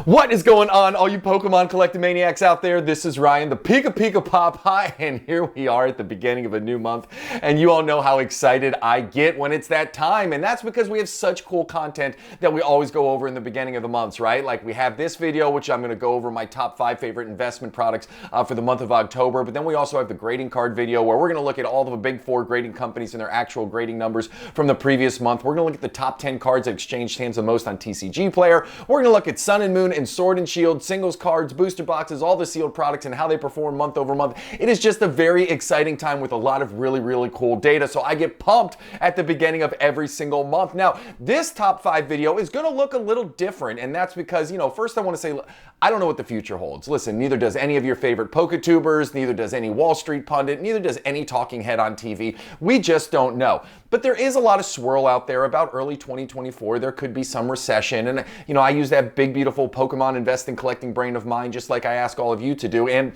What is going on, all you Pokemon collecting maniacs out there? This is Ryan, the PikaPikaPaPa, and here we are at the beginning of a new month, and you all know how excited I get when it's that time, and that's because we have such cool content that we always go over in the beginning of the months, right? Like we have this video, which I'm going to go over my top 5 favorite investment products for the month of October, but then we also have the grading card video where we're going to look at all the big 4 grading companies and their actual grading numbers from the previous month. We're going to look at the top 10 cards that exchanged hands the most on TCG Player. We're going to look at Sun and Moon and Sword and Shield, singles cards, booster boxes, all the sealed products and how they perform month over month. It is just a very exciting time with a lot of really cool data. So I get pumped at the beginning of every single month. Now, this top 5 video is going to look a little different, and that's because, you know, first I want to say, I don't know what the future holds. Listen, neither does any of your favorite PokeTubers, neither does any Wall Street pundit, neither does any talking head on TV. We just don't know. But there is a lot of swirl out there about early 2024. There could be some recession. And, you know, I use that big, beautiful Pokemon investing, collecting brain of mine, just like I ask all of you to do. And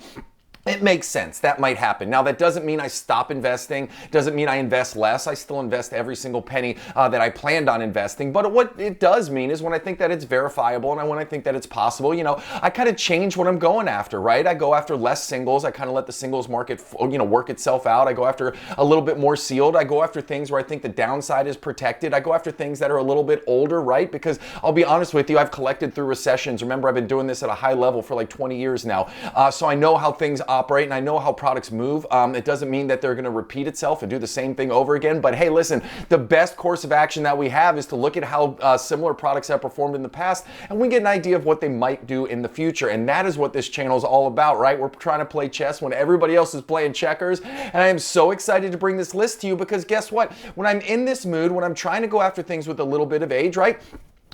it makes sense. That might happen. Now, that doesn't mean I stop investing. Doesn't mean I invest less. I still invest every single penny that I planned on investing. But what it does mean is when I think that it's verifiable and when I think that it's possible, you know, I kind of change what I'm going after, right? I go after less singles. I kind of let the singles market, you know, work itself out. I go after a little bit more sealed. I go after things where I think the downside is protected. I go after things that are a little bit older, right? Because I'll be honest with you, I've collected through recessions. Remember, I've been doing this at a high level for like 20 years now. So I know how things operate and I know how products move. It doesn't mean that they're going to repeat itself and do the same thing over again. But hey, listen, the best course of action that we have is to look at how similar products have performed in the past, and we get an idea of what they might do in the future. And that is what this channel is all about, right? We're trying to play chess when everybody else is playing checkers. And I am so excited to bring this list to you because guess what? When I'm in this mood, when I'm trying to go after things with a little bit of age, right?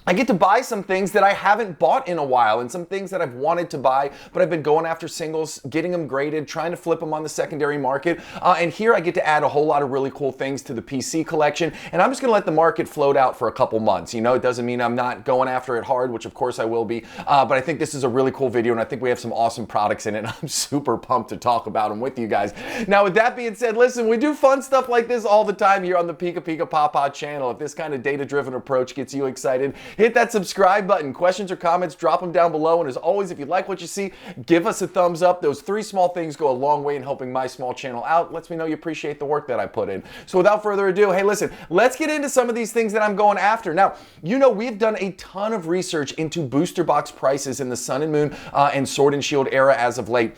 I get to buy some things that I haven't bought in a while and some things that I've wanted to buy, but I've been going after singles, getting them graded, trying to flip them on the secondary market. And here I get to add a whole lot of really cool things to the PC collection. And I'm just going to let the market float out for a couple months. You know, it doesn't mean I'm not going after it hard, which of course I will be. But I think this is a really cool video and I think we have some awesome products in it. And I'm super pumped to talk about them with you guys. Now, with that being said, listen, we do fun stuff like this all the time here on the PikaPikaPapa channel. If this kind of data-driven approach gets you excited, hit that subscribe button. Questions or comments, drop them down below. And as always, if you like what you see, give us a thumbs up. Those 3 small things go a long way in helping my small channel out. Lets me know you appreciate the work that I put in. So without further ado, hey, listen, let's get into some of these things that I'm going after. Now, you know, we've done a ton of research into booster box prices in the Sun and Moon and Sword and Shield era as of late.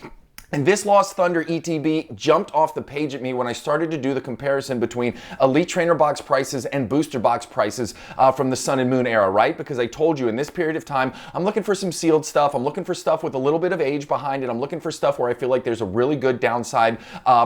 And this lost Thunder ETB jumped off the page at me when I started to do the comparison between Elite Trainer box prices and booster box prices from the Sun and Moon era, right? Because I told you in this period of time, I'm looking for some sealed stuff. I'm looking for stuff with a little bit of age behind it. I'm looking for stuff where I feel like there's a really good downside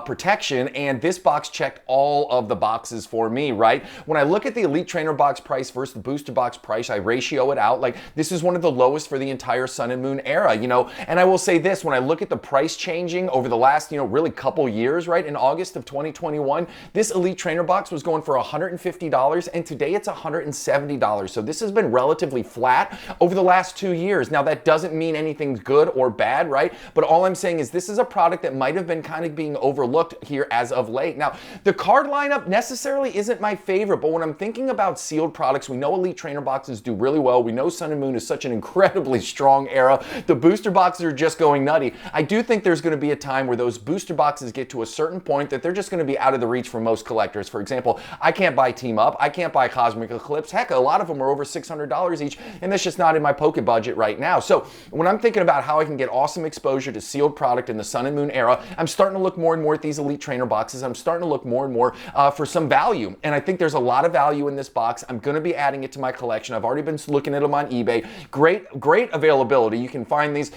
protection. And this box checked all of the boxes for me, right? When I look at the Elite Trainer box price versus the booster box price, I ratio it out. Like this is one of the lowest for the entire Sun and Moon era, you know? And I will say this, when I look at the price change over the last, you know, really couple years, right? In August of 2021, this Elite Trainer box was going for $150 and today it's $170. So this has been relatively flat over the last 2 years. Now that doesn't mean anything's good or bad, right? But all I'm saying is this is a product that might have been kind of being overlooked here as of late. Now, the card lineup necessarily isn't my favorite, but when I'm thinking about sealed products, we know Elite Trainer boxes do really well. We know Sun and Moon is such an incredibly strong era. The booster boxes are just going nutty. I do think there's going to be a time where those booster boxes get to a certain point that they're just going to be out of the reach for most collectors. For example, I can't buy Team Up, I can't buy Cosmic Eclipse. Heck, a lot of them are over $600 each, and that's just not in my Poke budget right now. So when I'm thinking about how I can get awesome exposure to sealed product in the Sun and Moon era, I'm starting to look more and more at these Elite Trainer boxes. I'm starting to look more and more for some value, and I think there's a lot of value in this box. I'm going to be adding it to my collection. I've already been looking at them on eBay. Great availability. You can find these.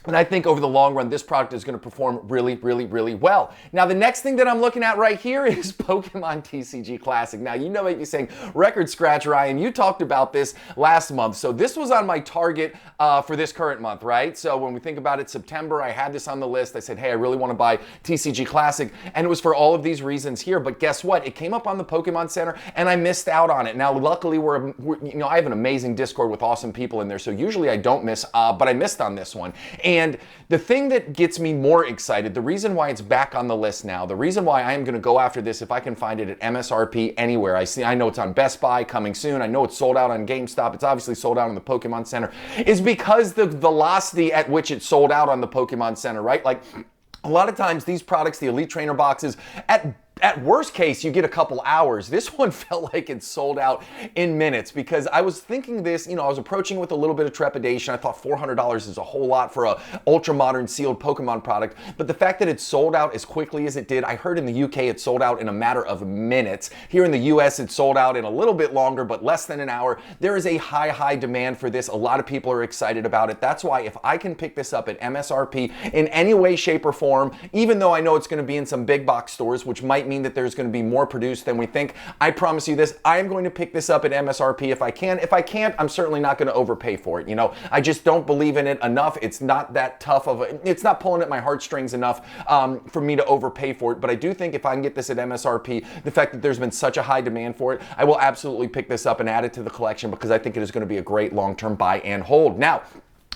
And I think over the long run, this product is going to perform really well. Now, the next thing that I'm looking at right here is Pokemon TCG Classic. Now, you know what you're saying, record scratch, Ryan. You talked about this last month. So this was on my target for this current month, right? So when we think about it, September, I had this on the list. I said, hey, I really want to buy TCG Classic. And it was for all of these reasons here. But guess what? It came up on the Pokemon Center and I missed out on it. Now, luckily, I have an amazing Discord with awesome people in there. So usually I don't miss, but I missed on this one. And And the thing that gets me more excited, the reason why it's back on the list now, the reason why I am going to go after this if I can find it at MSRP anywhere. I know it's on Best Buy coming soon. I know it's sold out on GameStop. It's obviously sold out in the Pokemon Center. Is because the velocity at which it sold out on the Pokemon Center, right? Like a lot of times these products, the Elite Trainer boxes, at worst case, you get a couple hours. This one felt like it sold out in minutes because I was thinking this, I was approaching with a little bit of trepidation. I thought $400 is a whole lot for a ultra modern sealed Pokemon product. But the fact that it sold out as quickly as it did, I heard in the UK it sold out in a matter of minutes. Here in the US, it sold out in a little bit longer, but less than an hour. There is a high demand for this. A lot of people are excited about it. That's why if I can pick this up at MSRP in any way, shape, or form, even though I know it's going to be in some big box stores, which might mean that there's going to be more produced than we think, I promise you this, I am going to pick this up at MSRP if I can. If I can't, I'm certainly not going to overpay for it. I just don't believe in it enough. It's not that tough it's not pulling at my heartstrings enough for me to overpay for it. But I do think if I can get this at MSRP, the fact that there's been such a high demand for it, I will absolutely pick this up and add it to the collection because I think it is going to be a great long-term buy and hold. Now,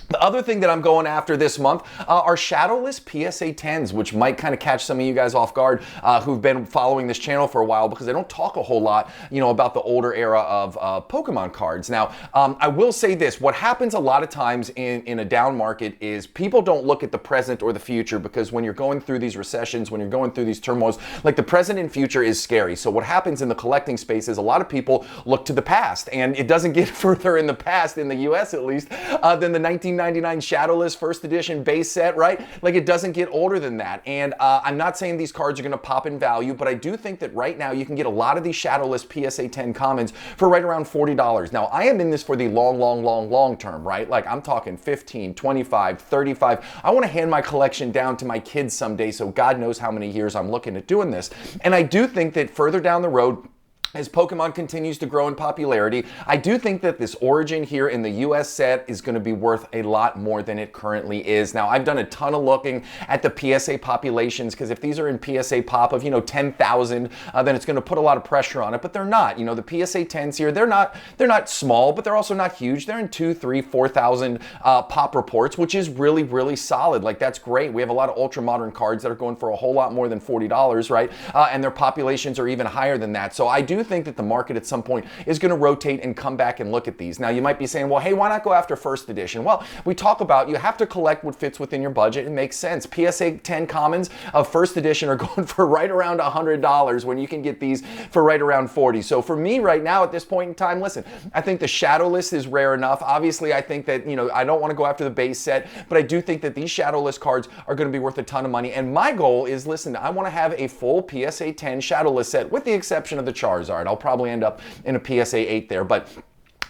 the other thing that I'm going after this month are shadowless PSA 10s, which might kind of catch some of you guys off guard who've been following this channel for a while because I don't talk a whole lot, about the older era of Pokemon cards. Now, I will say this. What happens a lot of times in a down market is people don't look at the present or the future because when you're going through these recessions, when you're going through these turmoils, like the present and future is scary. So what happens in the collecting space is a lot of people look to the past, and it doesn't get further in the past, in the US at least, than the 1999 Shadowless first edition base set, right? Like it doesn't get older than that. And I'm not saying these cards are going to pop in value, but I do think that right now you can get a lot of these Shadowless PSA 10 commons for right around $40. Now, I am in this for the long term, right? Like I'm talking 15, 25, 35. I want to hand my collection down to my kids someday, so God knows how many years I'm looking at doing this. And I do think that further down the road, as Pokemon continues to grow in popularity, I do think that this Origin here in the US set is going to be worth a lot more than it currently is. Now, I've done a ton of looking at the PSA populations because if these are in PSA pop of, 10,000, then it's going to put a lot of pressure on it, but they're not. The PSA 10s here, they're not small, but they're also not huge. They're in 2, 3, 4,000 pop reports, which is really solid. Like that's great. We have a lot of ultra modern cards that are going for a whole lot more than $40, right? And their populations are even higher than that. So I do think that the market at some point is going to rotate and come back and look at these. Now, you might be saying, well, hey, why not go after first edition? Well, we talk about you have to collect what fits within your budget. It makes sense. PSA 10 commons of first edition are going for right around $100 when you can get these for right around $40. So for me right now at this point in time, listen, I think the Shadowless is rare enough. Obviously, I think that, I don't want to go after the base set, but I do think that these Shadowless cards are going to be worth a ton of money. And my goal is, listen, I want to have a full PSA 10 Shadowless set with the exception of the Charizard. I'll probably end up in a PSA 8 there, but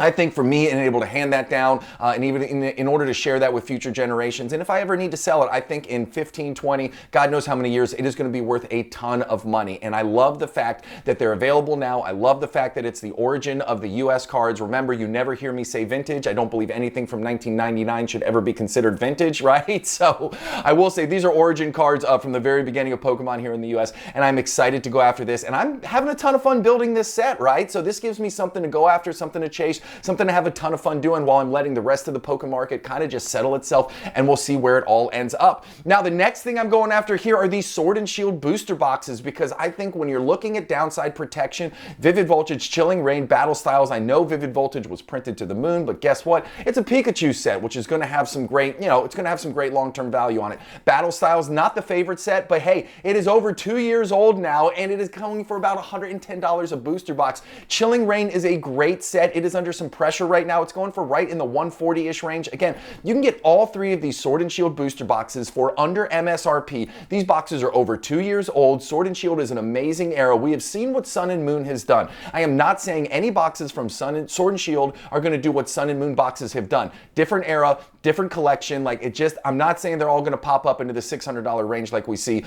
I think for me, and able to hand that down, and even in order to share that with future generations, and if I ever need to sell it, I think in 15, 20, God knows how many years, it is going to be worth a ton of money. And I love the fact that they're available now. I love the fact that it's the origin of the US cards. Remember, you never hear me say vintage. I don't believe anything from 1999 should ever be considered vintage, right? So I will say these are origin cards from the very beginning of Pokemon here in the US, and I'm excited to go after this. And I'm having a ton of fun building this set, right? So this gives me something to go after, something to chase, something to have a ton of fun doing while I'm letting the rest of the Pokemon market kind of just settle itself, and we'll see where it all ends up. Now, the next thing I'm going after here are these Sword and Shield booster boxes, because I think when you're looking at downside protection, Vivid Voltage, Chilling Reign, Battle Styles, I know Vivid Voltage was printed to the moon, but guess what? It's a Pikachu set, which is going to have some great, it's going to have some great long-term value on it. Battle Styles, not the favorite set, but hey, it is over 2 years old now, and it is going for about $110 a booster box. Chilling Reign is a great set. It is under some pressure right now. It's going for right in the 140-ish range. Again, you can get all three of these Sword and Shield booster boxes for under MSRP. These boxes are over 2 years old. Sword and Shield is an amazing era. We have seen what Sun and Moon has done. I am not saying any boxes from Sword and Shield are going to do what Sun and Moon boxes have done. Different era, different collection. I'm not saying they're all going to pop up into the $600 range like we see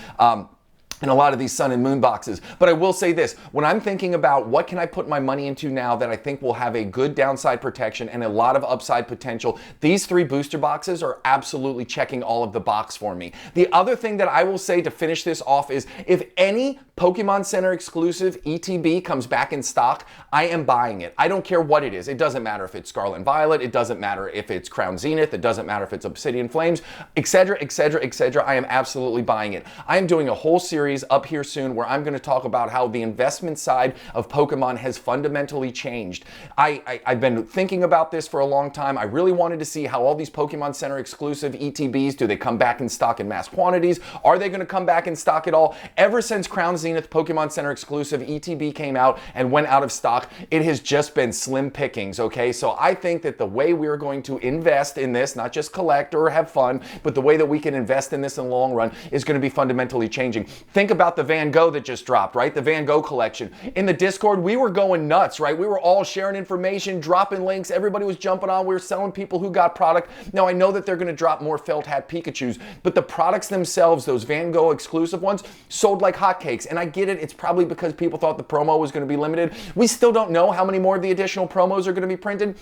in a lot of these sun and moon boxes. But I will say this, when I'm thinking about what can I put my money into now that I think will have a good downside protection and a lot of upside potential, these 3 booster boxes are absolutely checking all of the box for me. The other thing that I will say to finish this off is if any Pokemon Center exclusive ETB comes back in stock, I am buying it. I don't care what it is. It doesn't matter if it's Scarlet and Violet, it doesn't matter if it's Crown Zenith, it doesn't matter if it's Obsidian Flames, etc., etc., etc. I am absolutely buying it. I am doing a whole series up here soon where I'm going to talk about how the investment side of Pokemon has fundamentally changed. I've been thinking about this for a long time. I really wanted to see how all these Pokemon Center exclusive ETBs, do they come back in stock in mass quantities? Are they going to come back in stock at all? Ever since Crown Zenith Pokemon Center exclusive ETB came out and went out of stock, it has just been slim pickings, okay? So I think that the way we're going to invest in this, not just collect or have fun, but the way that we can invest in this in the long run is going to be fundamentally changing. Think about the Van Gogh that just dropped, right? The Van Gogh collection. In the Discord, we were going nuts, right? We were all sharing information, dropping links. Everybody was jumping on. We were selling people who got product. Now, I know that they're going to drop more felt hat Pikachus, but the products themselves, those Van Gogh exclusive ones, sold like hotcakes. And I get it. It's probably because people thought the promo was going to be limited. We still don't know how many more of the additional promos are going to be printed.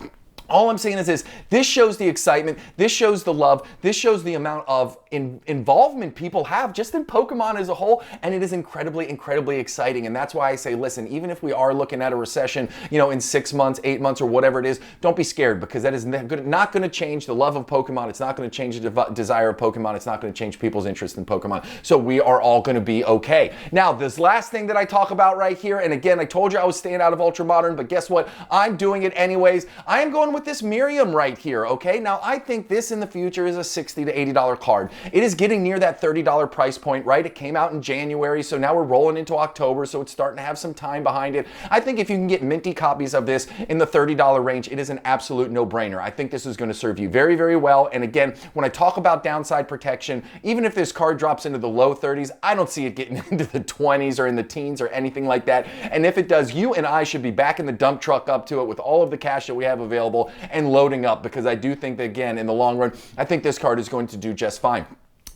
All I'm saying is this shows the excitement, this shows the love, this shows the amount of involvement people have just in Pokemon as a whole, and it is incredibly, incredibly exciting. And that's why I say, listen, even if we are looking at a recession, you know, in 6 months, 8 months, or whatever it is, don't be scared, because that is not going to change the love of Pokemon. It's not going to change the desire of Pokemon. It's not going to change people's interest in Pokemon. So we are all going to be okay. Now, this last thing that I talk about right here, and again, I told you I was staying out of Ultra Modern, but guess what? I'm doing it anyways. I am going with this Miriam right here, okay? Now, I think this in the future is a $60 to $80 card. It is getting near that $30 price point, right? It came out in January, so now we're rolling into October, so it's starting to have some time behind it. I think if you can get minty copies of this in the $30 range, it is an absolute no-brainer. I think this is going to serve you very, very well. And again, when I talk about downside protection, even if this card drops into the low 30s, I don't see it getting into the 20s or in the teens or anything like that. And if it does, you and I should be back in the dump truck up to it with all of the cash that we have available and loading up, because I do think that, again, in the long run, I think this card is going to do just fine.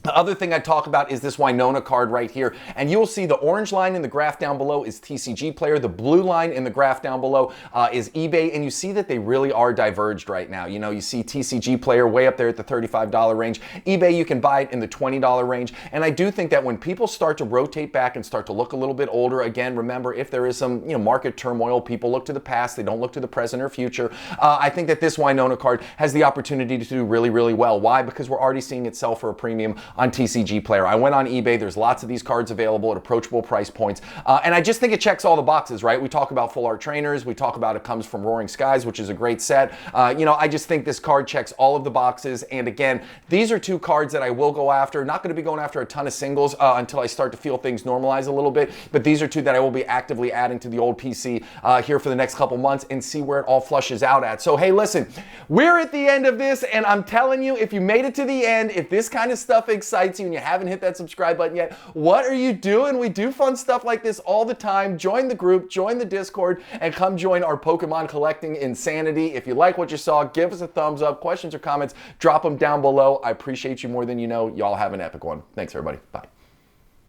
The other thing I talk about is this Winona card right here, and you will see the orange line in the graph down below is TCG Player, the blue line in the graph down below is eBay, and you see that they really are diverged right now. You know, you see TCG Player way up there at the $35 range. eBay, you can buy it in the $20 range, and I do think that when people start to rotate back and start to look a little bit older, again, remember, if there is some, you know, market turmoil, people look to the past, they don't look to the present or future. I think that this Winona card has the opportunity to do really, really well. Why? Because we're already seeing it sell for a premium on TCG Player. I went on eBay. There's lots of these cards available at approachable price points. And I just think it checks all the boxes, right? We talk about full art trainers. We talk about it comes from Roaring Skies, which is a great set. You know, I just think this card checks all of the boxes. And again, these are 2 cards that I will go after. Not going to be going after a ton of singles until I start to feel things normalize a little bit. But these are 2 that I will be actively adding to the old PC here for the next couple months and see where it all flushes out at. So, hey, listen, we're at the end of this, and I'm telling you, if you made it to the end, if this kind of stuff excites you and you haven't hit that subscribe button yet, what are you doing? We do fun stuff like this all the time. Join the group, join the Discord, and come join our Pokemon collecting insanity. If you like what you saw, give us a thumbs up. Questions or comments, drop them down below. I appreciate you more than you know. Y'all have an epic one. Thanks, everybody. Bye.